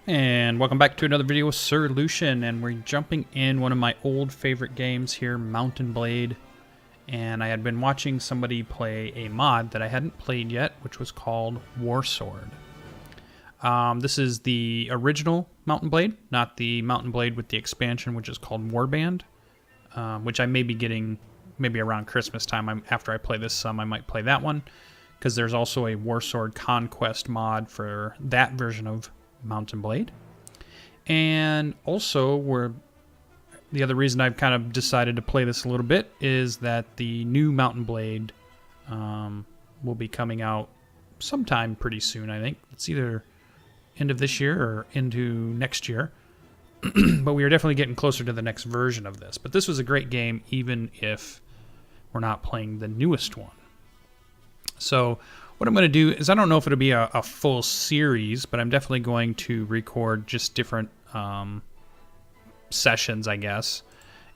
And welcome back to another video with SirLucien, and we're jumping in one of my old favorite games here, Mount & Blade. And I had been watching somebody play a mod that I hadn't played yet, which was called Warsword. This is the original Mount & Blade, not the Mount & Blade with the expansion, which is called Warband, which I may be getting maybe around Christmas time. After I play this some, I might play that one, because there's also a Warsword Conquest mod for that version of Mount & Blade. And also, the other reason I've kind of decided to play this a little bit is that the new Mount & Blade will be coming out sometime pretty soon, I think. It's either end of this year or into next year. But we are definitely getting closer to the next version of this. But this was a great game, even if we're not playing the newest one. So what I'm going to do is, I don't know if it'll be a full series, but I'm definitely going to record just different sessions, I guess.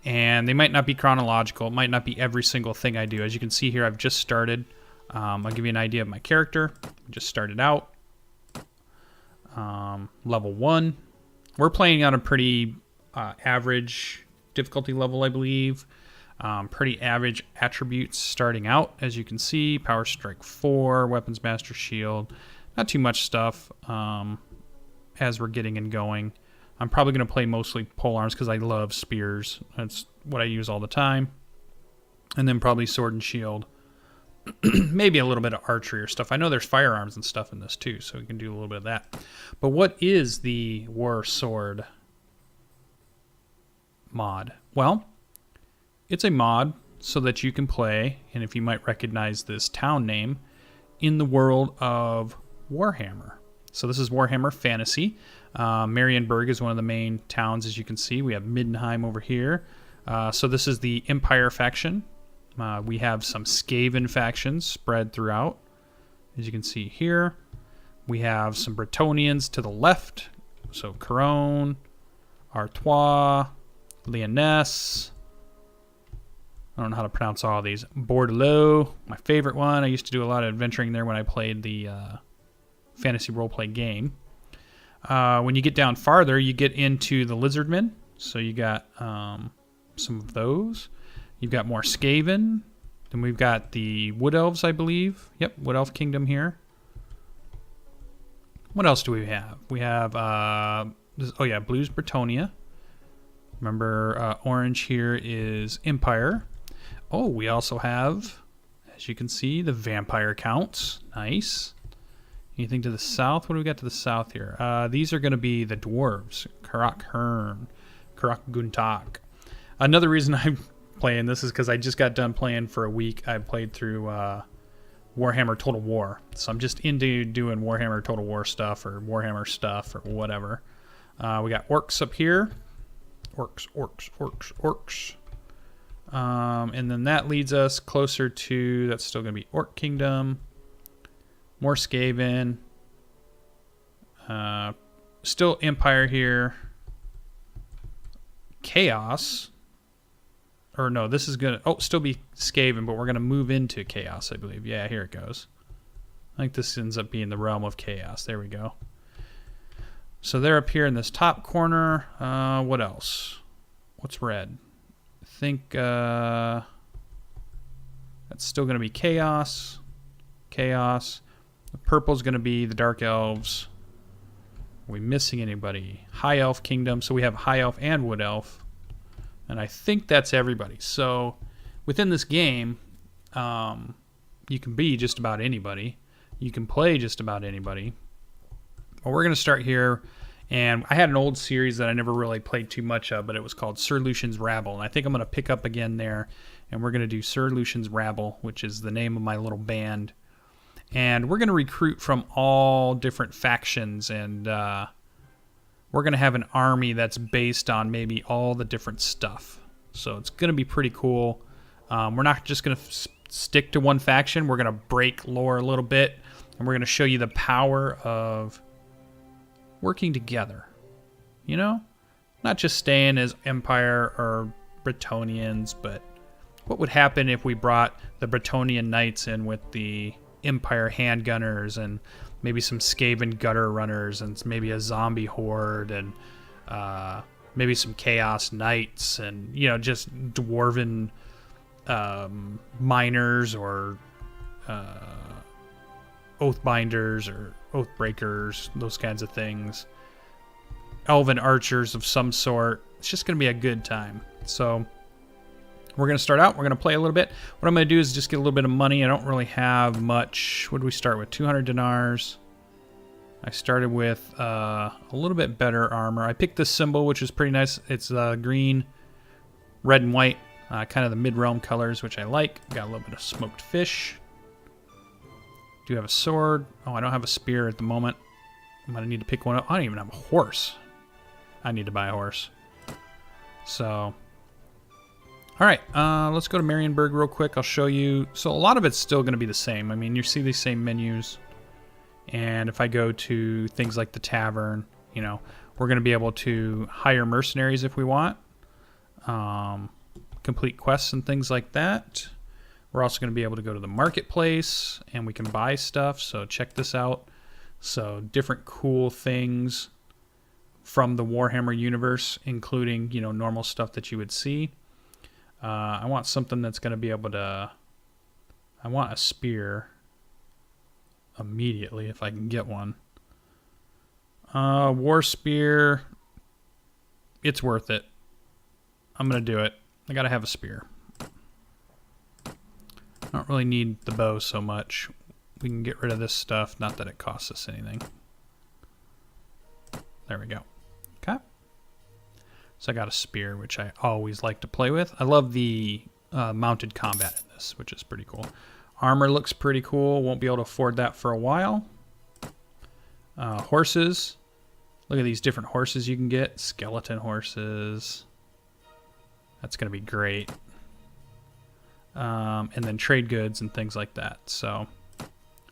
And they might not be chronological. It might not be every single thing I do. As you can see here, I've just started. I'll give you an idea of my character. I just started out. Level 1. We're playing on a pretty average difficulty level, I believe. Pretty average attributes starting out, as you can see. Power Strike 4, Weapons Master Shield. Not too much stuff as we're getting and going. I'm probably going to play mostly polearms because I love spears. That's what I use all the time. And then probably Sword and Shield. Maybe a little bit of archery or stuff. I know there's firearms and stuff in this too, so we can do a little bit of that. But what is the Warsword mod? Well, it's a mod so that you can play, and if you might recognize this town name, in the world of Warhammer. So this is Warhammer Fantasy. Marienburg is one of the main towns, as you can see. We have Middenheim over here. So this is the Empire faction. We have some Skaven factions spread throughout, as you can see here. We have some Bretonnians to the left. So Couronne, Artois, Lyonesse. I don't know how to pronounce all these. Bordelot, my favorite one. I used to do a lot of adventuring there when I played the fantasy roleplay game. When you get down farther, you get into the Lizardmen. So you got some of those. You've got more Skaven. Then we've got the Wood Elves, I believe. Yep, Wood Elf Kingdom here. What else do we have? We have, Blue's Bretonnia. Remember, orange here is Empire. Oh, we also have, as you can see, the Vampire Counts. Nice. Anything to the south? What do we got to the south here? These are going to be the Dwarves. Karak Hern. Karak Guntak. Another reason I'm playing this is because I just got done playing for a week. I played through Warhammer Total War. So I'm just into doing Warhammer Total War stuff or Warhammer stuff or whatever. We got orcs up here. Orcs. And then that leads us closer to, that's still going to be Orc Kingdom. More Skaven. Still Empire here. Chaos. Or no, this is going to, still be Skaven, but we're going to move into Chaos, I believe. Yeah, here it goes. I think this ends up being the realm of Chaos. There we go. So they're up here in this top corner. What else? What's red? I think that's still going to be Chaos. Chaos. The purple's going to be the Dark Elves. Are we missing anybody? High Elf Kingdom. So we have High Elf and Wood Elf. And I think that's everybody. So within this game, you can be just about anybody. You can play just about anybody. Well, we're going to start here. And I had an old series that I never really played too much of, but it was called SirLucien's Rabble. And I think I'm going to pick up again there. And we're going to do SirLucien's Rabble, which is the name of my little band. And we're going to recruit from all different factions. And we're going to have an army that's based on maybe all the different stuff. So it's going to be pretty cool. We're not just going to stick to one faction. We're going to break lore a little bit. And we're going to show you the power of working together. You know? Not just staying as Empire or Bretonnians, but what would happen if we brought the Bretonnian Knights in with the Empire handgunners and maybe some Skaven gutter runners, and maybe a zombie horde, and maybe some chaos knights, and just dwarven miners or oathbinders or oathbreakers, those kinds of things. Elven archers of some sort. It's just going to be a good time. So we're going to start out. We're going to play a little bit. What I'm going to do is just get a little bit of money. I don't really have much. What do we start with? 200 dinars. I started with a little bit better armor. I picked this symbol, which is pretty nice. It's green, red, and white. Kind of the mid-realm colors, which I like. Got a little bit of smoked fish. Do have a sword. Oh, I don't have a spear at the moment. I'm going to need to pick one up. I don't even have a horse. I need to buy a horse. So, all right. Let's go to Marienburg real quick. I'll show you. So a lot of it's still going to be the same. I mean, you see these same menus. And if I go to things like the tavern, we're going to be able to hire mercenaries if we want. Complete quests and things like that. We're also going to be able to go to the marketplace and we can buy stuff. So check this out. So different cool things from the Warhammer universe, including, normal stuff that you would see. I want something that's going to be able to... I want a spear immediately if I can get one. War spear. It's worth it. I'm going to do it. I got to have a spear. I don't really need the bow so much. We can get rid of this stuff. Not that it costs us anything. There we go. Okay. So I got a spear, which I always like to play with. I love the mounted combat in this, which is pretty cool. Armor looks pretty cool. Won't be able to afford that for a while. Horses. Look at these different horses you can get. Skeleton horses. That's going to be great. And then trade goods and things like that. So, all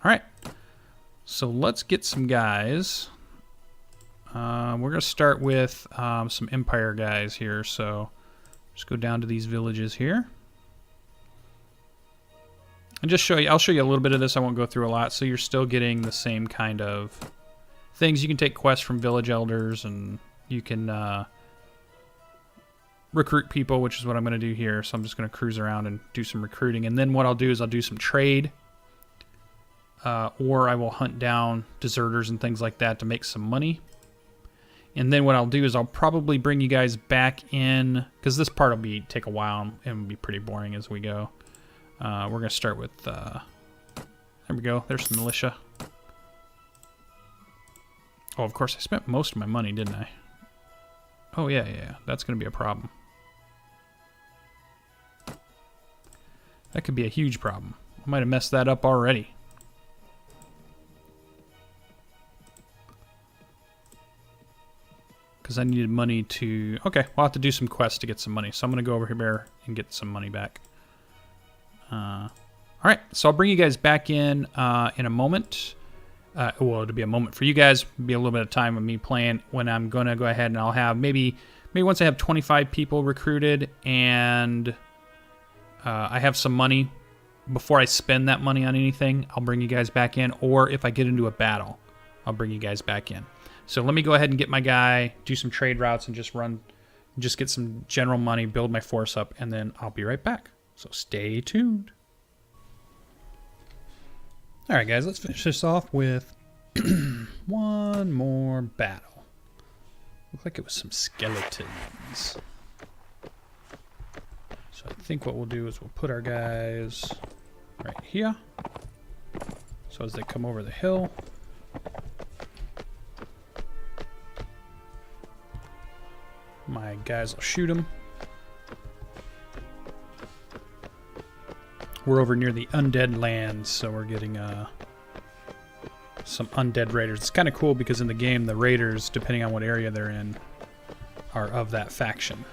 right. So let's get some guys. We're going to start with some Empire guys here. So just go down to these villages here. And just show you, I'll show you a little bit of this. I won't go through a lot. So you're still getting the same kind of things. You can take quests from village elders and you can recruit people, which is what I'm going to do here. So I'm just going to cruise around and do some recruiting. And then what I'll do is I'll do some trade. Or I will hunt down deserters and things like that to make some money. And then what I'll do is I'll probably bring you guys back in, because this part will take a while and be pretty boring as we go. We're going to start with, there we go, there's some militia. Oh, of course, I spent most of my money, didn't I? Oh, yeah, that's going to be a problem. That could be a huge problem. I might have messed that up already. Because I needed money to... Okay, we'll have to do some quests to get some money. So I'm going to go over here and get some money back. All right, so I'll bring you guys back in a moment. Well, it'll be a moment for you guys. It'll be a little bit of time of me playing when I'm going to go ahead and I'll have maybe once I have 25 people recruited and I have some money, before I spend that money on anything, I'll bring you guys back in. Or if I get into a battle, I'll bring you guys back in. So let me go ahead and get my guy, do some trade routes, and just get some general money, build my force up, and then I'll be right back. So stay tuned. All right, guys, let's finish this off with one more battle. Looked like it was some skeletons. So I think what we'll do is we'll put our guys right here. So as they come over the hill, my guys will shoot them. We're over near the undead lands, so we're getting some undead raiders. It's kind of cool because in the game, the raiders, depending on what area they're in, are of that faction.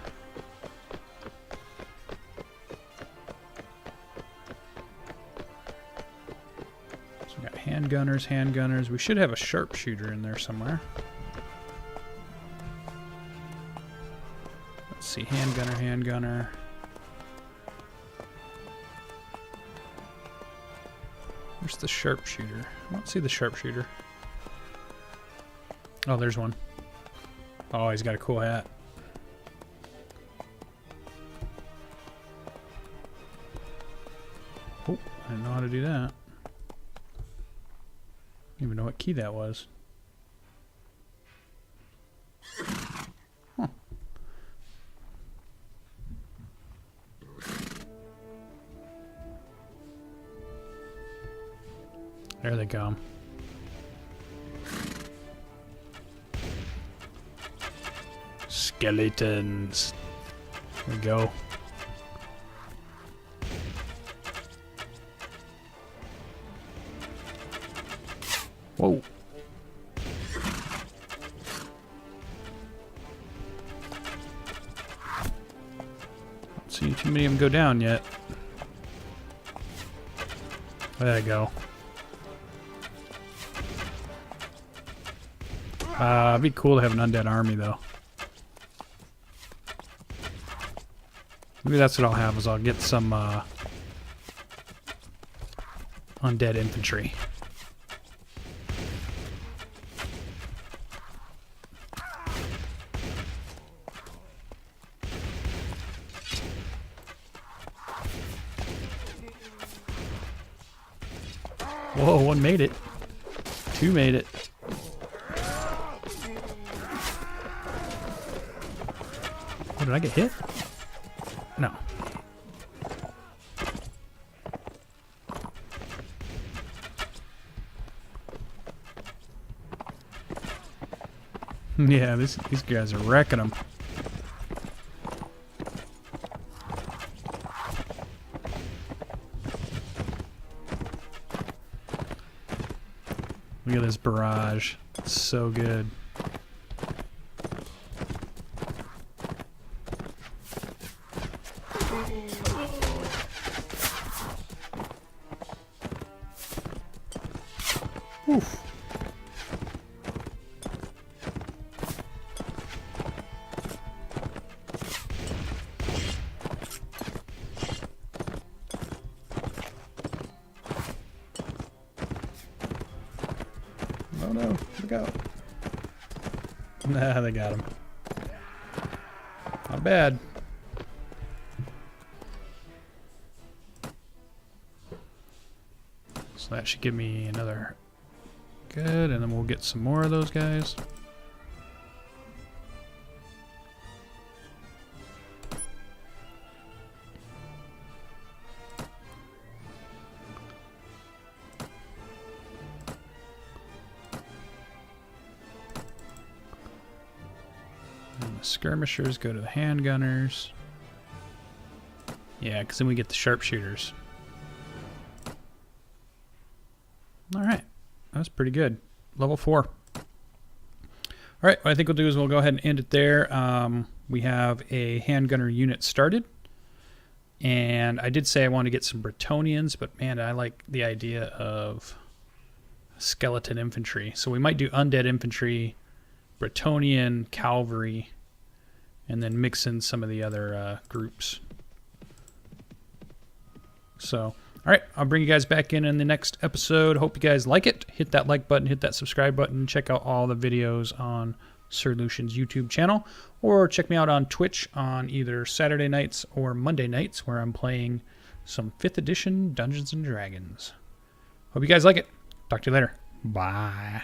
So we got handgunners. We should have a sharpshooter in there somewhere. Let's see, handgunner. Where's the sharpshooter? I don't see the sharpshooter. Oh, there's one. Oh, he's got a cool hat. Oh, I didn't know how to do that. Didn't even know what key that was. Huh. There they go. Skeletons. There we go. Whoa. Don't see too many of them go down yet. There you go. It'd be cool to have an undead army, though. Maybe that's what I'll have, is I'll get some undead infantry. Whoa, one made it. Two made it. Oh, did I get hit? No. Yeah, these guys are wrecking them. Look at this barrage. It's so good. Oof. Oh no, look out. Nah, they got him. Not bad. So that should give me another good, and then we'll get some more of those guys. And the skirmishers go to the handgunners. Yeah, because then we get the sharpshooters. Alright, that's pretty good. Level 4. Alright, what I think we'll do is we'll go ahead and end it there. We have a handgunner unit started. And I did say I want to get some Bretonians, but man, I like the idea of skeleton infantry. So we might do undead infantry, Bretonian, cavalry, and then mix in some of the other groups. So, alright, I'll bring you guys back in the next episode. Hope you guys like it. Hit that like button, hit that subscribe button. Check out all the videos on SirLucien's YouTube channel. Or check me out on Twitch on either Saturday nights or Monday nights, where I'm playing some 5th edition Dungeons & Dragons. Hope you guys like it. Talk to you later. Bye.